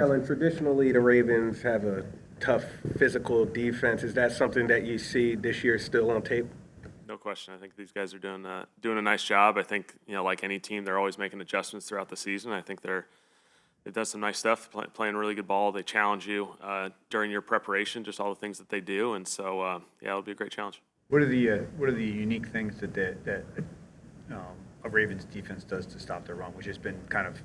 Kellen, traditionally the Ravens have a tough physical defense. Is that something that you see this year still on tape? No question. I think these guys are doing a nice job. I think like any team, they're always making adjustments throughout the season. I think they've done some nice stuff, playing really good ball. They challenge you during your preparation, just all the things that they do, and so it'll be a great challenge. What are the unique things that a Ravens defense does to stop the run, which has been kind of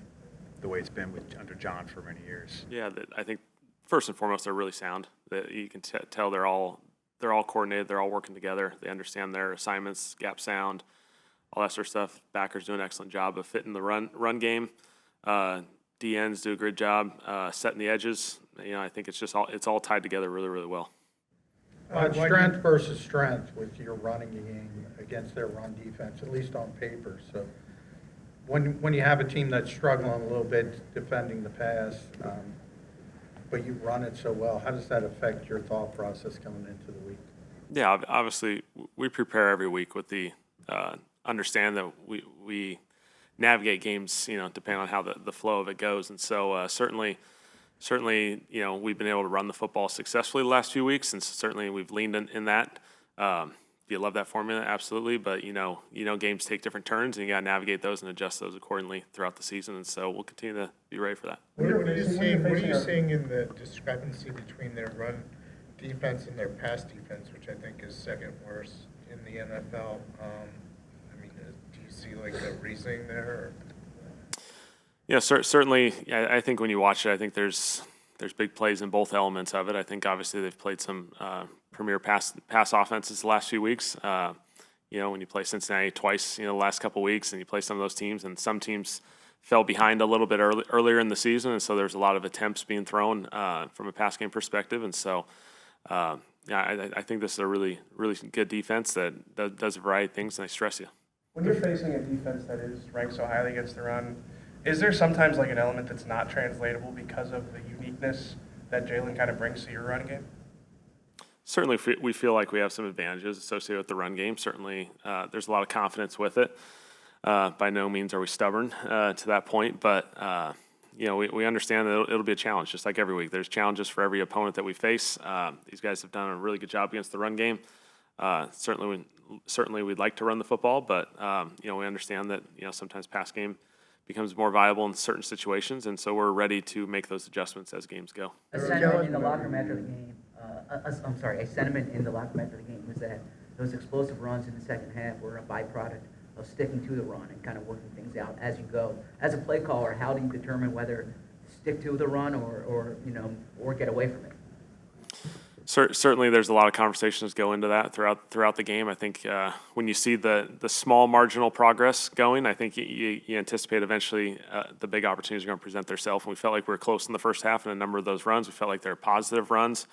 the way it's been under John for many years? Yeah, I think first and foremost they're really sound. That you can tell they're all coordinated. They're all working together. They understand their assignments, gap sound, all that sort of stuff. Backers do an excellent job of fitting the run game. DNs do a great job setting the edges. I think it's all tied together really, really well. Strength versus strength with your running game against their run defense, at least on paper. So when you have a team that's struggling a little bit defending the pass, but you run it so well, how does that affect your thought process coming into the week? Yeah, obviously we prepare every week with the understand that we navigate games, depending on how the flow of it goes, and so certainly, we've been able to run the football successfully the last few weeks, and certainly we've leaned in that. Do you love that formula? Absolutely, but games take different turns, and you got to navigate those and adjust those accordingly throughout the season, and so we'll continue to be ready for that. What are you seeing in the discrepancy between their run defense and their pass defense, which I think is second worst in the NFL? Do you see like a reasoning there? Or? Yeah, certainly. I think when you watch it, I think there's big plays in both elements of it. I think obviously they've played some premier pass offenses the last few weeks. When you play Cincinnati twice, the last couple weeks, and you play some of those teams, and some teams fell behind a little bit earlier in the season, and so there's a lot of attempts being thrown from a pass game perspective, and so. I think this is a really, really good defense that does a variety of things, and they stress you. When you're facing a defense that is ranked so highly against the run, is there sometimes like an element that's not translatable because of the uniqueness that Jalen kind of brings to your run game? Certainly, we feel like we have some advantages associated with the run game. Certainly, there's a lot of confidence with it. By no means are we stubborn to that point, but we understand that it'll be a challenge, just like every week. There's challenges for every opponent that we face. These guys have done a really good job against the run game. Certainly, we'd like to run the football, but we understand that sometimes pass game becomes more viable in certain situations, and so we're ready to make those adjustments as games go. A sentiment in the locker room after the game. A sentiment in the locker room after the game was that those explosive runs in the second half were a byproduct of sticking to the run and kind of working things out as you go. As a play caller, how do you determine whether to stick to the run or get away from it? Certainly, there's a lot of conversations go into that throughout the game. I think when you see the small marginal progress going, I think you anticipate eventually the big opportunities are going to present themselves. And we felt like we were close in the first half in a number of those runs. We felt like they were positive runs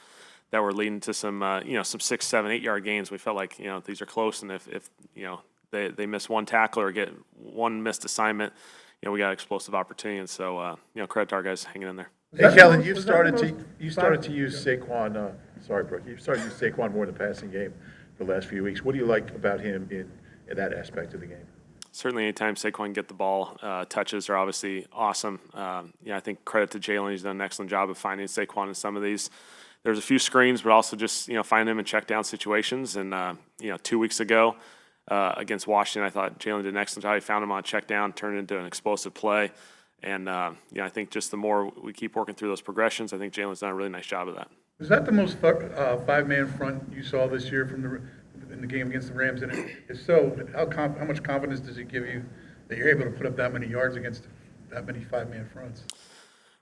that were leading to some 6, 7, 8 yard gains. We felt like these are close, and if they miss one tackle or get one missed assignment, we got explosive opportunity. And so credit to our guys hanging in there. Hey, Kellen, you started to use Saquon. Sorry, Brooke. You've started to use Saquon more in the passing game the last few weeks. What do you like about him in that aspect of the game? Certainly, anytime Saquon can get the ball, touches are obviously awesome. I think credit to Jalen. He's done an excellent job of finding Saquon in some of these. There's a few screens, but also just finding him in check down situations. And 2 weeks ago against Washington, I thought Jalen did an excellent job. He found him on check down, turned it into an explosive play. And I think just the more we keep working through those progressions, I think Jalen's done a really nice job of that. Was that the most five-man front you saw this year in the game against the Rams? And if so, how much confidence does it give you that you're able to put up that many yards against that many five-man fronts?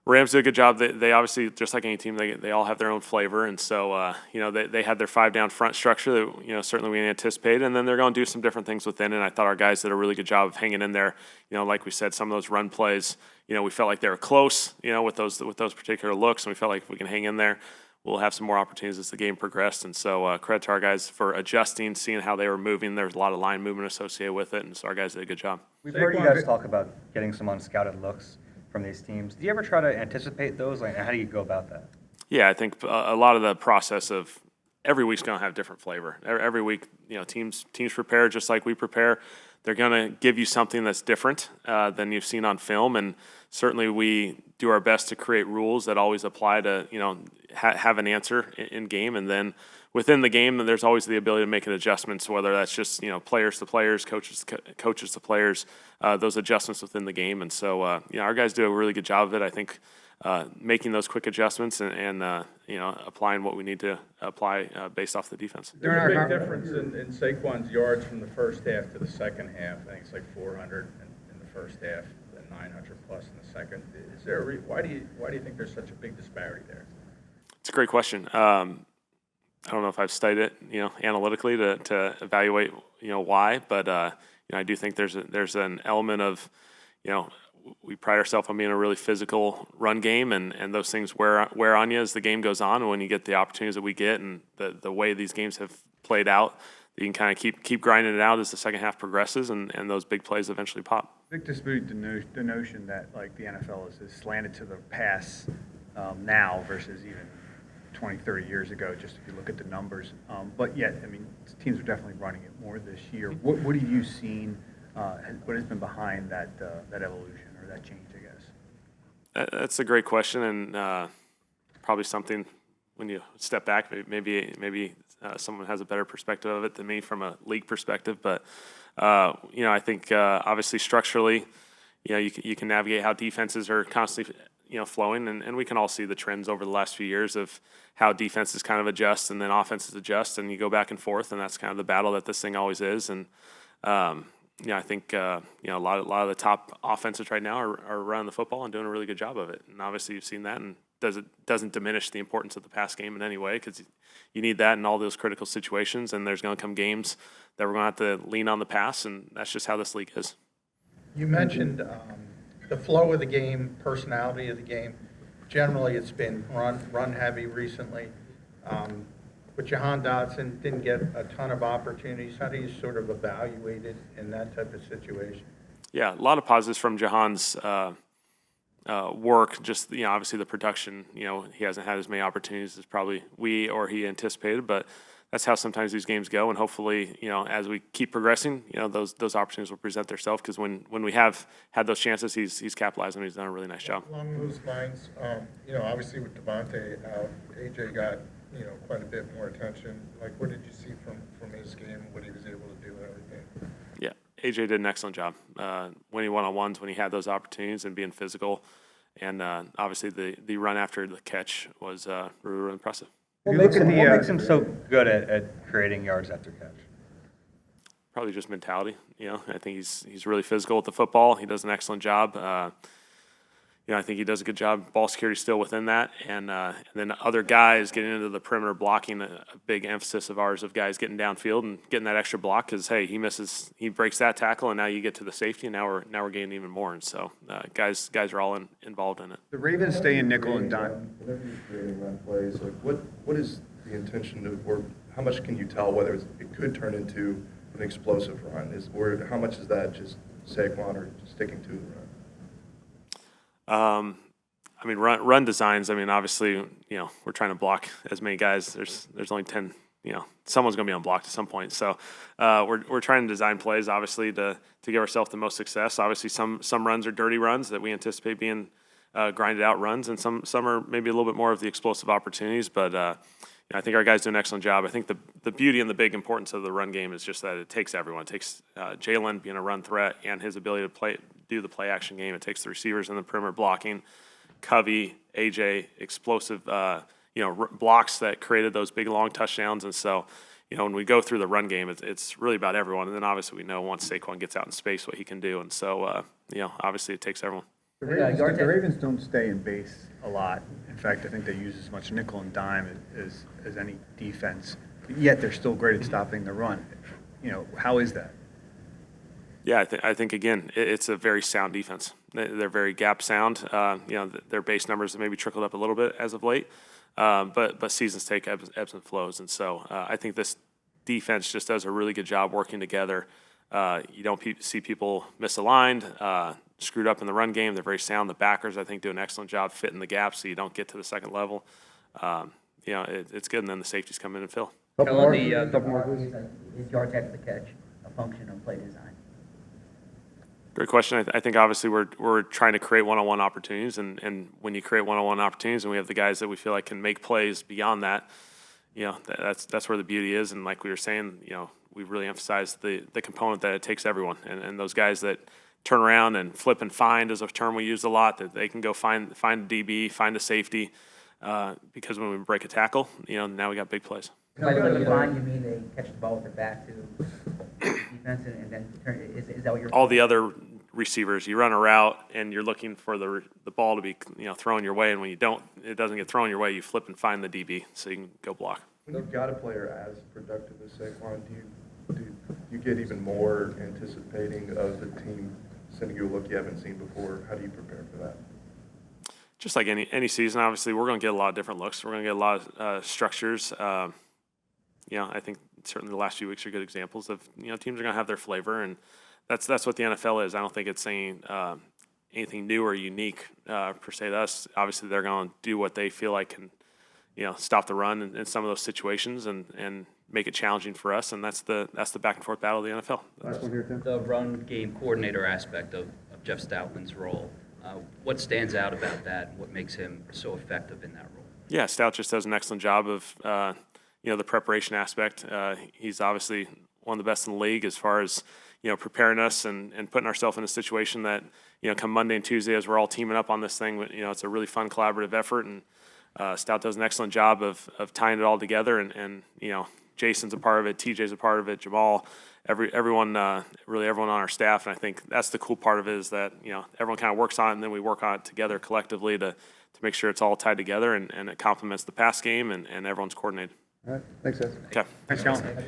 Rams did a good job. They obviously, just like any team, they all have their own flavor, and so they had their 5-down front structure that certainly we anticipated, and then they're going to do some different things within it. And I thought our guys did a really good job of hanging in there. Like we said, some of those run plays, we felt like they were close, with those particular looks, and we felt like if we can hang in there, we'll have some more opportunities as the game progressed. And so credit to our guys for adjusting, seeing how they were moving. There was a lot of line movement associated with it, and so our guys did a good job. We've heard you guys talk about getting some unscouted looks from these teams. Do you ever try to anticipate those? How do you go about that? Yeah, I think a lot of the process of every week's going to have different flavor. Every week, teams prepare just like we prepare. they're going to give you something that's different than you've seen on film. And certainly we do our best to create rules that always apply to, have an answer in game. And then within the game, there's always the ability to make an adjustments, whether that's just, players to players, coaches to players, those adjustments within the game. And so, our guys do a really good job of it. I think making those quick adjustments and applying what we need to apply based off the defense. There's a big difference in Saquon's yards from the first half to the second half. I think it's like 400 in the first half, and 900 plus in the second. Is there why do you think there's such a big disparity there? It's a great question. I don't know if I've studied it, analytically to evaluate, why, but I do think there's an element of, we pride ourselves on being a really physical run game, and those things wear on you as the game goes on. And when you get the opportunities that we get and the way these games have played out, you can kind of keep grinding it out as the second half progresses, and those big plays eventually pop. Vic disputed the notion that like the NFL is slanted to the pass now versus even 20, 30 years ago, just if you look at the numbers. But yet, teams are definitely running it more this year. What have you seen, what has been behind that evolution or that change, I guess? That's a great question, and probably something when you step back, maybe someone has a better perspective of it than me from a league perspective. But, I think obviously structurally, you can navigate how defenses are constantly flowing, and we can all see the trends over the last few years of how defenses kind of adjust and then offenses adjust, and you go back and forth, and that's kind of the battle that this thing always is. And I think a lot of the top offenses right now are running the football and doing a really good job of it. And obviously you've seen that, and doesn't diminish the importance of the pass game in any way, because you need that in all those critical situations, and there's going to come games that we're going to have to lean on the pass, and that's just how this league is. You mentioned the flow of the game, personality of the game. Generally, it's been run heavy recently. But Jahan Dotson didn't get a ton of opportunities. How do you sort of evaluate it in that type of situation? Yeah, a lot of positives from Jahan's work. Just obviously the production. He hasn't had as many opportunities as probably we or he anticipated, but that's how sometimes these games go. And hopefully, as we keep progressing, those opportunities will present themselves, because when we have had those chances, he's capitalized and he's done a really nice job. Along those lines, obviously with Devontae out, AJ got quite a bit more attention. Like, what did you see from his game, what he was able to do and everything? Yeah, AJ did an excellent job. Winning one-on-ones when he had those opportunities and being physical. And obviously the run after the catch was really impressive. What makes him so good at creating yards after catch? Probably just mentality. I think he's really physical with the football. He does an excellent job. I think he does a good job. Ball security still within that, and then other guys getting into the perimeter blocking. A big emphasis of ours of guys getting downfield and getting that extra block, because hey, he breaks that tackle, and now you get to the safety, and now we're getting even more. And so guys are all involved in it. The Ravens stay in nickel and dime. Whenever you're creating run plays, like what is the intention of, or how much can you tell whether it could turn into an explosive run, or how much is that just Saquon or just sticking to the run? Run designs. Obviously, we're trying to block as many guys. There's only 10. Someone's going to be unblocked at some point. So we're trying to design plays, obviously, to give ourselves the most success. Obviously, some runs are dirty runs that we anticipate being grinded out runs, and some are maybe a little bit more of the explosive opportunities. But I think our guys do an excellent job. I think the beauty and the big importance of the run game is just that it takes everyone. It takes Jalen being a run threat and his ability to do the play action game. It takes the receivers in the perimeter blocking, Covey, AJ, explosive blocks that created those big long touchdowns. And so when we go through the run game, it's really about everyone. And then obviously we know once Saquon gets out in space what he can do. And so obviously it takes everyone. The Ravens don't stay in base a lot. In fact, I think they use as much nickel and dime as any defense. Yet they're still great at stopping the run. How is that? Yeah, I think again, it's a very sound defense. They're very gap sound. Their base numbers have maybe trickled up a little bit as of late, but seasons take ebbs and flows. And so I think this defense just does a really good job working together. You don't see people misaligned, screwed up in the run game. They're very sound. The backers, I think, do an excellent job fitting the gaps so you don't get to the second level. It's good, and then the safeties come in and fill. Kellen, his yards after the catch, a function of play design. Great question. I think obviously we're trying to create one-on-one opportunities, and when you create one-on-one opportunities, and we have the guys that we feel like can make plays beyond that, that's where the beauty is. And like we were saying, we really emphasize the component that it takes everyone, and those guys that turn around and flip and find is a term we use a lot, that they can go find a DB, find a safety, because when we break a tackle, now we got big plays. By the way, you find, you mean they catch the ball with their back to defense and then turn, is that what you're? All the other receivers, you run a route and you're looking for the ball to be thrown your way, and when it doesn't get thrown your way, you flip and find the DB so you can go block. When you've got a player as productive as Saquon, do you get even more anticipating of the team sending you a look you haven't seen before? How do you prepare for that? Just like any season, obviously, we're going to get a lot of different looks. We're going to get a lot of structures. I think certainly the last few weeks are good examples of, teams are going to have their flavor, and that's what the NFL is. I don't think it's saying anything new or unique per se to us. Obviously, they're going to do what they feel like can, stop the run in some of those situations and make it challenging for us, and that's the back and forth battle of the NFL. Last one here, Tim. The run game coordinator aspect of Jeff Stoutland's role. What stands out about that, and what makes him so effective in that role? Yeah, Stout just does an excellent job of the preparation aspect. He's obviously one of the best in the league as far as preparing us and putting ourselves in a situation that come Monday and Tuesday as we're all teaming up on this thing. It's a really fun collaborative effort, and Stout does an excellent job of tying it all together. And Jason's a part of it, TJ's a part of it, Jamal, everyone, really everyone on our staff. And I think that's the cool part of it, is that everyone kind of works on it, and then we work on it together collectively to make sure it's all tied together and it complements the pass game and everyone's coordinated. All right, thanks, guys. Okay. Thanks, Kellen.